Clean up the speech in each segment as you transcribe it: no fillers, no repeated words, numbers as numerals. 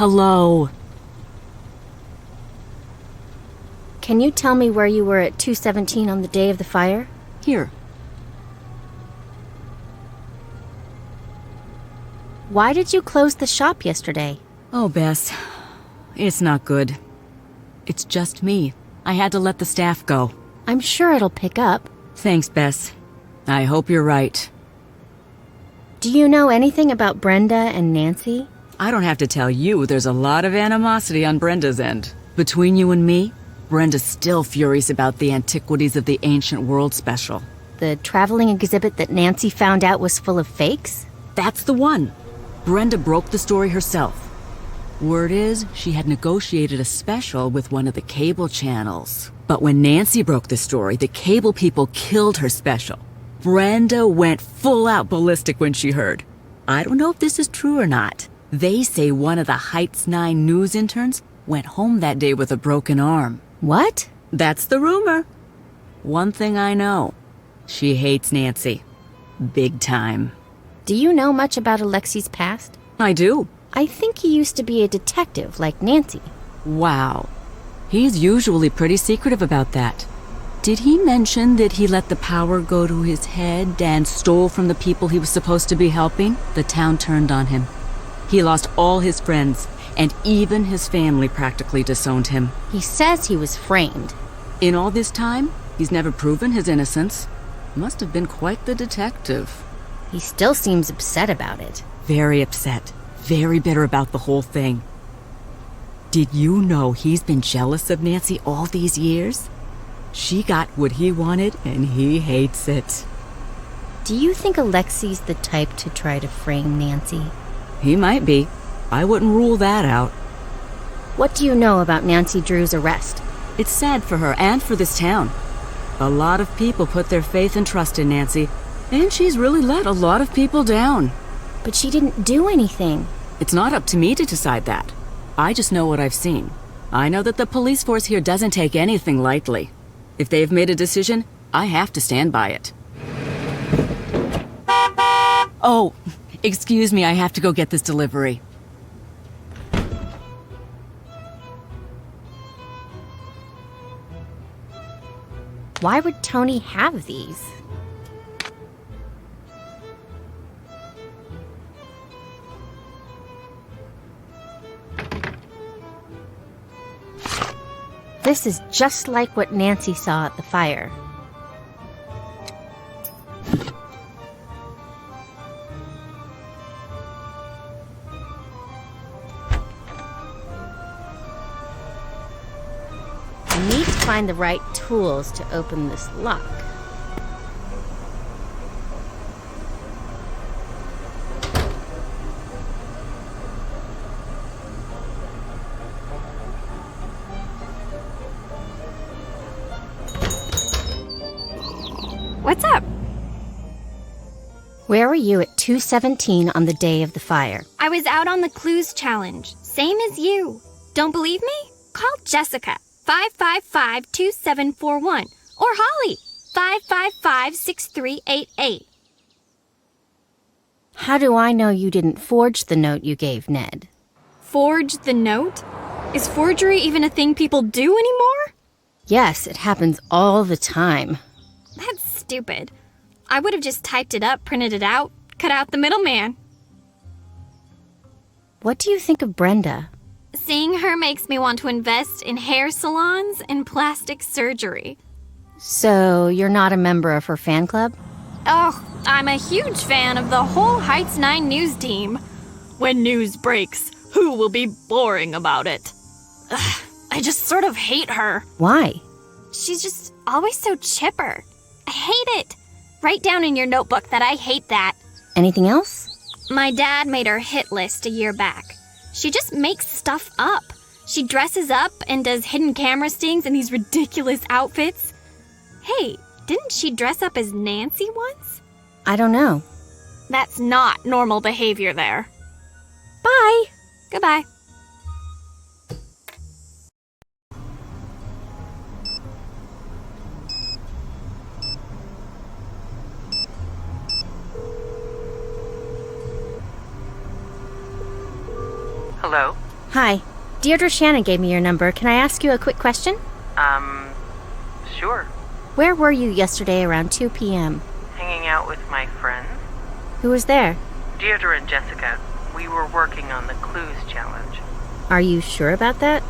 Hello. Can you tell me where you were at 217 on the day of the fire? Here. Why did you close the shop yesterday? Oh, Bess. It's not good. It's just me. I had to let the staff go. I'm sure it'll pick up. Thanks, Bess. I hope you're right. Do you know anything about Brenda and Nancy? I don't have to tell you there's a lot of animosity on Brenda's end. Between you and me, Brenda's still furious about the Antiquities of the Ancient World special. The traveling exhibit that Nancy found out was full of fakes? That's the one. Brenda broke the story herself. Word is, she had negotiated a special with one of the cable channels. But when Nancy broke the story, the cable people killed her special. Brenda went full-out ballistic when she heard. I don't know if this is true or not. They say one of the Heights 9 news interns went home that day with a broken arm. What? That's the rumor. One thing I know, she hates Nancy. Big time. Do you know much about Alexi's past? I do. I think he used to be a detective like Nancy. Wow. He's usually pretty secretive about that. Did he mention that he let the power go to his head and stole from the people he was supposed to be helping? The town turned on him. He lost all his friends, and even his family practically disowned him. He says he was framed. In all this time, he's never proven his innocence. Must have been quite the detective. He still seems upset about it. Very upset. Very bitter about the whole thing. Did you know he's been jealous of Nancy all these years? She got what he wanted, and he hates it. Do you think Alexi's the type to try to frame Nancy? He might be. I wouldn't rule that out. What do you know about Nancy Drew's arrest? It's sad for her and for this town. A lot of people put their faith and trust in Nancy, and she's really let a lot of people down. But she didn't do anything. It's not up to me to decide that. I just know what I've seen. I know that the police force here doesn't take anything lightly. If they've made a decision, I have to stand by it. Oh, excuse me, I have to go get this delivery. Why would Tony have these? This is just like what Nancy saw at the fire. I need to find the right tools to open this lock. What's up? Where were you at 217 on the day of the fire? I was out on the clues challenge, same as you. Don't believe me? Call Jessica, 555-2741, or Holly, 555-6388. How do I know you didn't forge the note you gave Ned? Forge the note? Is forgery even a thing people do anymore? Yes, it happens all the time. That's stupid. I would have just typed it up, printed it out, cut out the middleman. What do you think of Brenda? Seeing her makes me want to invest in hair salons and plastic surgery. So, you're not a member of her fan club? Oh, I'm a huge fan of the whole Heights 9 news team. When news breaks, who will be boring about it? Ugh, I just sort of hate her. Why? She's just always so chipper. I hate it. Write down in your notebook that I hate that. Anything else? My dad made her hit list a year back. She just makes stuff up. She dresses up and does hidden camera stings in these ridiculous outfits. Hey, didn't she dress up as Nancy once? I don't know. That's not normal behavior there. Bye! Goodbye. Hello? Hi. Deirdre Shannon gave me your number. Can I ask you a quick question? Sure. Where were you yesterday around 2 p.m.? Hanging out with my friends. Who was there? Deirdre and Jessica. We were working on the clues challenge. Are you sure about that?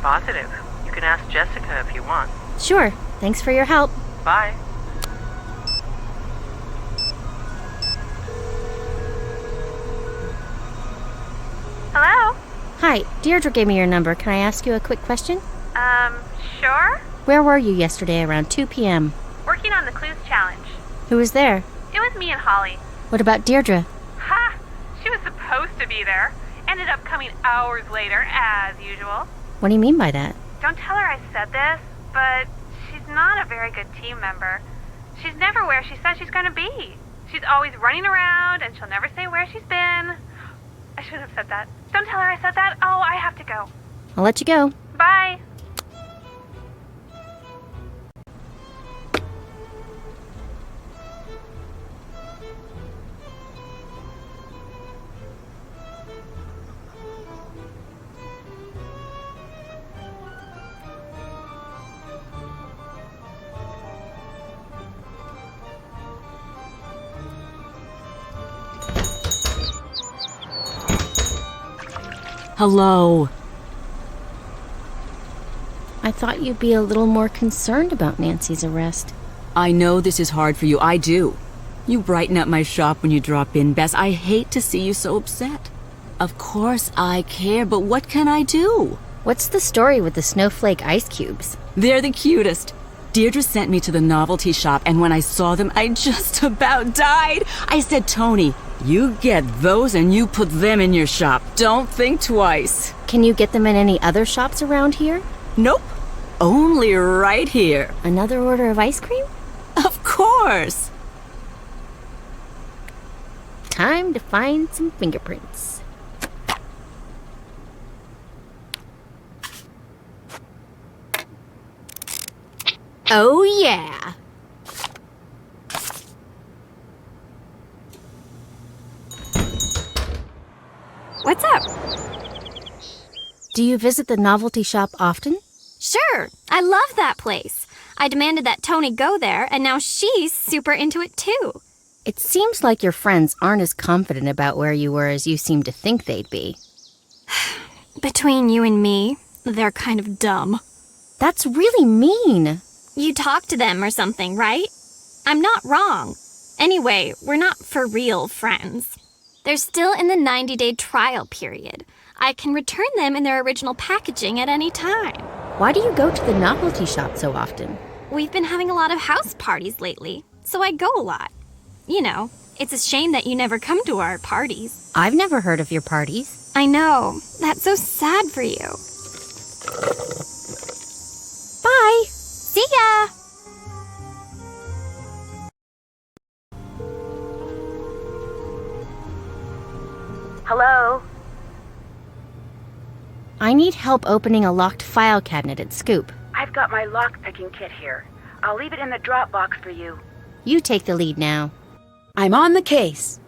Positive. You can ask Jessica if you want. Sure. Thanks for your help. Bye. Hello? Hi. Deirdre gave me your number. Can I ask you a quick question? Sure? Where were you yesterday around 2 p.m.? Working on the clues challenge. Who was there? It was me and Holly. What about Deirdre? Ha! She was supposed to be there. Ended up coming hours later, as usual. What do you mean by that? Don't tell her I said this, but she's not a very good team member. She's never where she says she's going to be. She's always running around, and she'll never say where she's been. I shouldn't have said that. Don't tell her I said that. Oh, I have to go. I'll let you go. Bye. Hello. I thought you'd be a little more concerned about Nancy's arrest. I know this is hard for you. I do. You brighten up my shop when you drop in, Bess. I hate to see you so upset. Of course I care, but what can I do? What's the story with the snowflake ice cubes? They're the cutest. Deirdre sent me to the novelty shop, and when I saw them, I just about died. I said, Tony, you get those and you put them in your shop. Don't think twice. Can you get them in any other shops around here? Nope. Only right here. Another order of ice cream? Of course. Time to find some fingerprints. Oh, yeah. What's up? Do you visit the novelty shop often? Sure. I love that place. I demanded that Tony go there, and now she's super into it too. It seems like your friends aren't as confident about where you were as you seem to think they'd be. Between you and me, they're kind of dumb. That's really mean. You talk to them or something, right? I'm not wrong. Anyway, we're not for real friends. They're still in the 90-day trial period. I can return them in their original packaging at any time. Why do you go to the novelty shop so often? We've been having a lot of house parties lately, so I go a lot. You know, it's a shame that you never come to our parties. I've never heard of your parties. I know. That's so sad for you. Bye. See ya! Hello? I need help opening a locked file cabinet at Scoop. I've got my lock-picking kit here. I'll leave it in the drop box for you. You take the lead now. I'm on the case.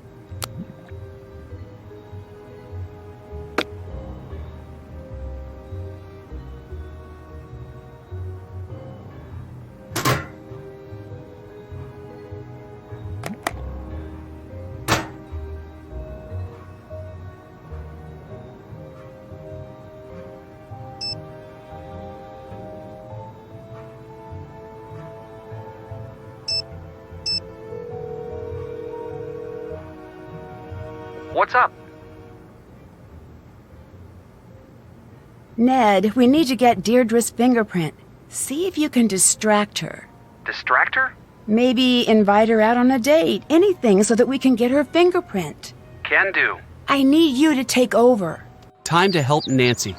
What's up? Ned, we need to get Deirdre's fingerprint. See if you can distract her. Distract her? Maybe invite her out on a date. Anything so that we can get her fingerprint. Can do. I need you to take over. Time to help Nancy.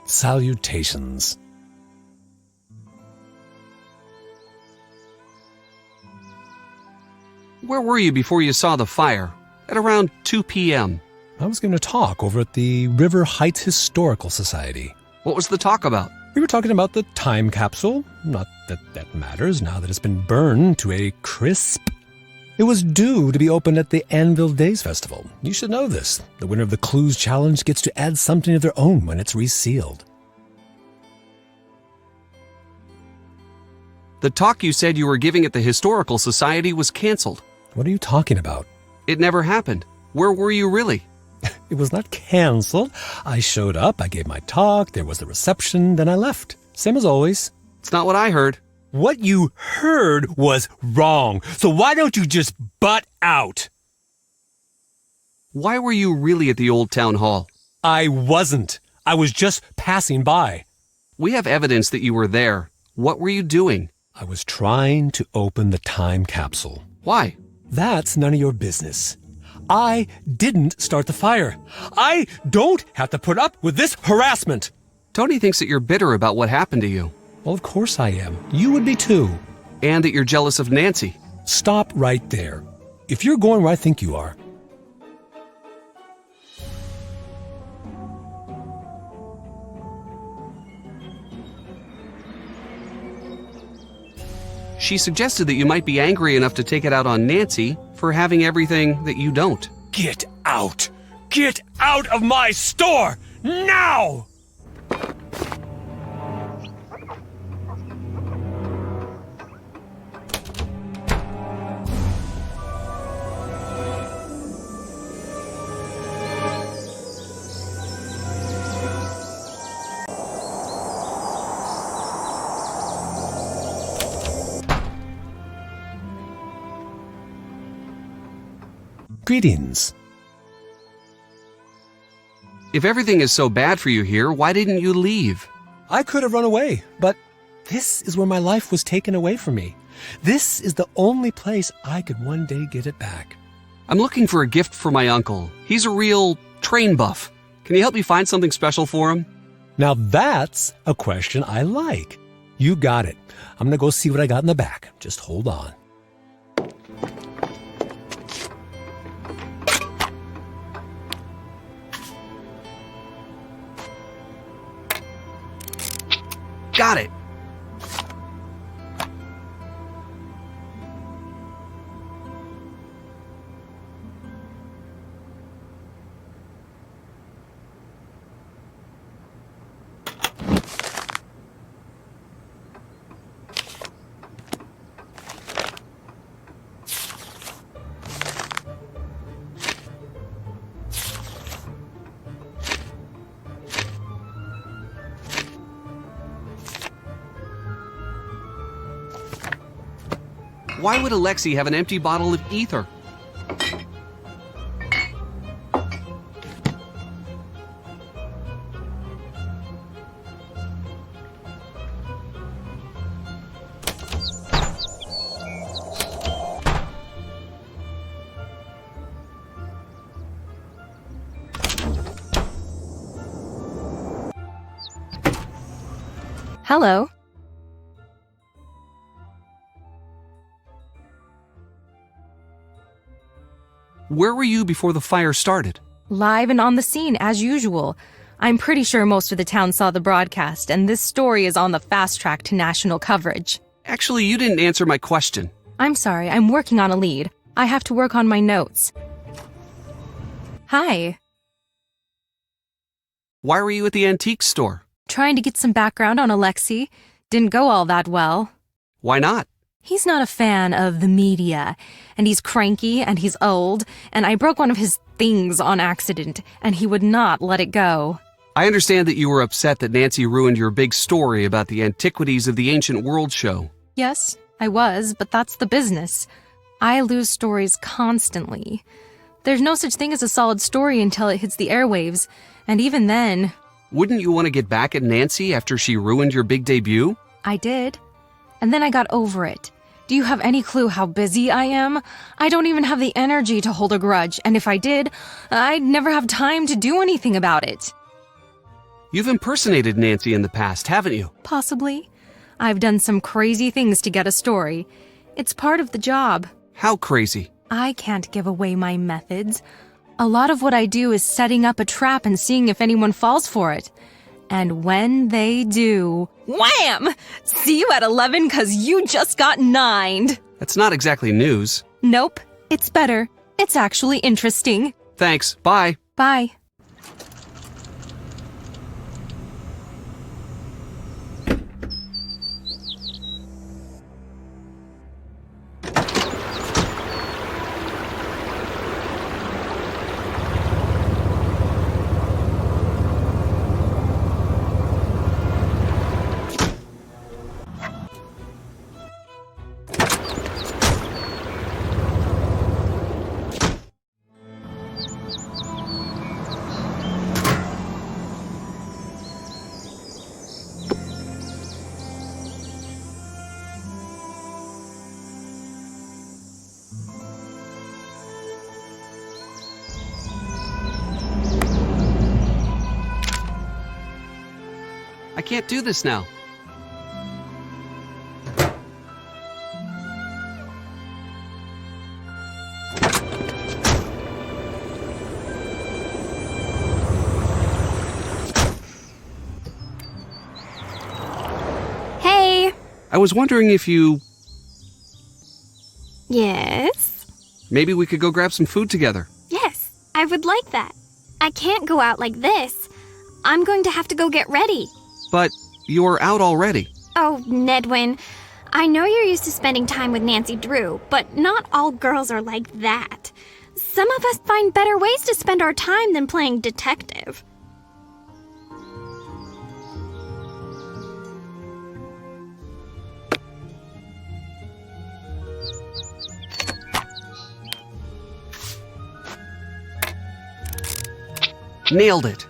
Salutations. Where were you before you saw the fire? At around 2 p.m. I was going to talk over at the River Heights Historical Society. What was the talk about? We were talking about the time capsule. Not that that matters now that it's been burned to a crisp. It was due to be opened at the Anvil Days Festival. You should know this. The winner of the Clues Challenge gets to add something of their own when it's resealed. The talk you said you were giving at the Historical Society was canceled. What are you talking about? It never happened. Where were you really? It was not canceled. I showed up, I gave my talk, there was the reception, then I left. Same as always. It's not what I heard. What you heard was wrong. So why don't you just butt out? Why were you really at the old town hall? I wasn't. I was just passing by. We have evidence that you were there. What were you doing? I was trying to open the time capsule. Why? That's none of your business. I didn't start the fire. I don't have to put up with this harassment. Tony thinks that you're bitter about what happened to you. Well, of course I am. You would be too. And that you're jealous of Nancy. Stop right there. If you're going where I think you are. She suggested that you might be angry enough to take it out on Nancy for having everything that you don't. Get out! Get out of my store! Now! Greetings. If everything is so bad for you here, why didn't you leave? I could have run away, but this is where my life was taken away from me. This is the only place I could one day get it back. I'm looking for a gift for my uncle. He's a real train buff. Can you help me find something special for him? Now that's a question I like. You got it. I'm gonna go see what I got in the back. Just hold on. Got it. Why would Alexei have an empty bottle of ether? Hello. Where were you before the fire started? Live and on the scene, as usual. I'm pretty sure most of the town saw the broadcast, and this story is on the fast track to national coverage. Actually, you didn't answer my question. I'm sorry, I'm working on a lead. I have to work on my notes. Hi. Why were you at the antique store? Trying to get some background on Alexei. Didn't go all that well. Why not? He's not a fan of the media, and he's cranky, and he's old, and I broke one of his things on accident, and he would not let it go. I understand that you were upset that Nancy ruined your big story about the antiquities of the ancient world show. Yes, I was, but that's the business. I lose stories constantly. There's no such thing as a solid story until it hits the airwaves, and even then... Wouldn't you want to get back at Nancy after she ruined your big debut? I did. And then I got over it. Do you have any clue how busy I am? I don't even have the energy to hold a grudge, and if I did, I'd never have time to do anything about it. You've impersonated Nancy in the past, haven't you? Possibly. I've done some crazy things to get a story. It's part of the job. How crazy? I can't give away my methods. A lot of what I do is setting up a trap and seeing if anyone falls for it. And when they do, wham! See you at 11 'cause you just got 9'd. That's not exactly news. Nope, it's better. It's actually interesting. Thanks. Bye. Bye. I can't do this now. Hey. I was wondering if you... Yes? Maybe we could go grab some food together. Yes, I would like that. I can't go out like this. I'm going to have to go get ready. But you're out already. Oh, Nedwin, I know you're used to spending time with Nancy Drew, but not all girls are like that. Some of us find better ways to spend our time than playing detective. Nailed it.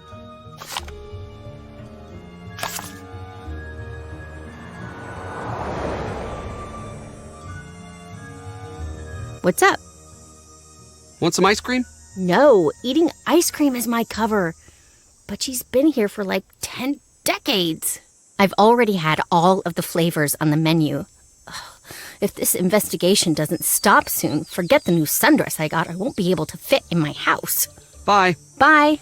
What's up? Want some ice cream? No, eating ice cream is my cover. But she's been here for like 10 decades. I've already had all of the flavors on the menu. Ugh, if this investigation doesn't stop soon, forget the new sundress I got. I won't be able to fit in my house. Bye. Bye.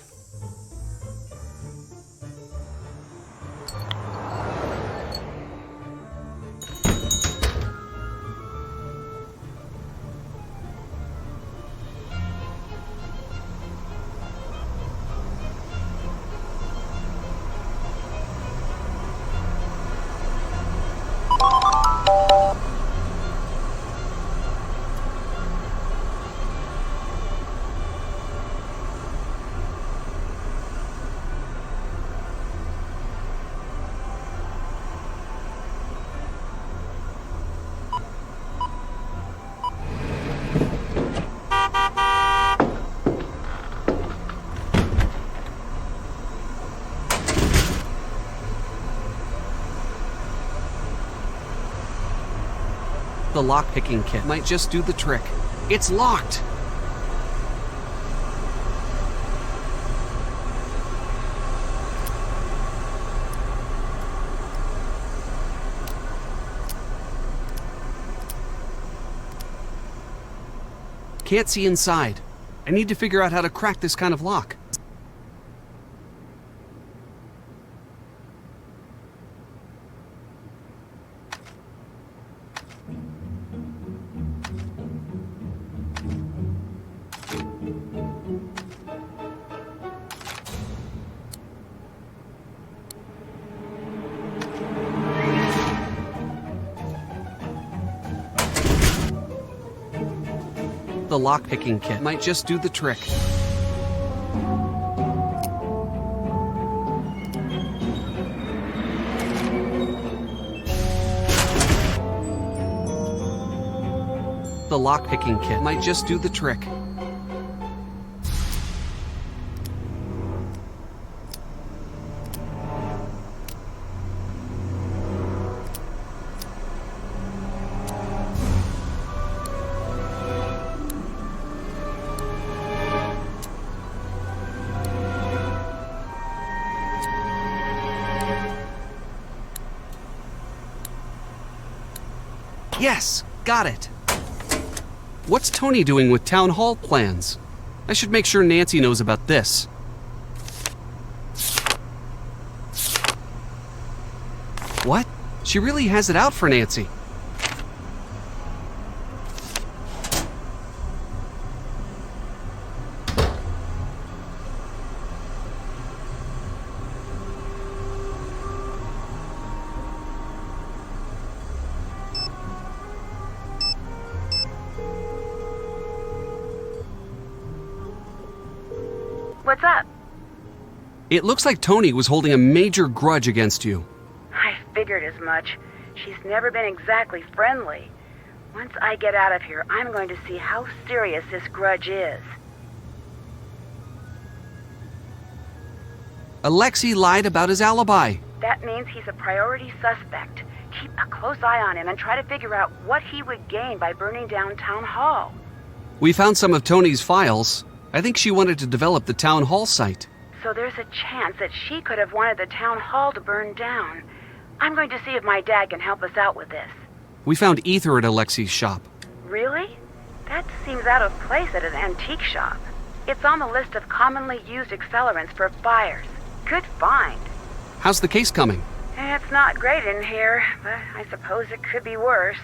The lock-picking kit might just do the trick. It's locked! Can't see inside. I need to figure out how to crack this kind of lock. The lock-picking kit might just do the trick. The lock-picking kit might just do the trick. Yes, got it. What's Tony doing with town hall plans? I should make sure Nancy knows about this. What? She really has it out for Nancy. What's up? It looks like Tony was holding a major grudge against you. I figured as much. She's never been exactly friendly. Once I get out of here, I'm going to see how serious this grudge is. Alexei lied about his alibi. That means he's a priority suspect. Keep a close eye on him and try to figure out what he would gain by burning down Town Hall. We found some of Tony's files. I think she wanted to develop the town hall site. So there's a chance that she could have wanted the town hall to burn down. I'm going to see if my dad can help us out with this. We found ether at Alexei's shop. Really? That seems out of place at an antique shop. It's on the list of commonly used accelerants for fires. Good find. How's the case coming? It's not great in here, but I suppose it could be worse.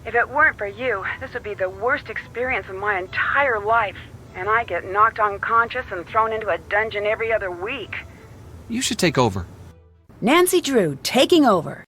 If it weren't for you, this would be the worst experience of my entire life. And I get knocked unconscious and thrown into a dungeon every other week. You should take over. Nancy Drew taking over.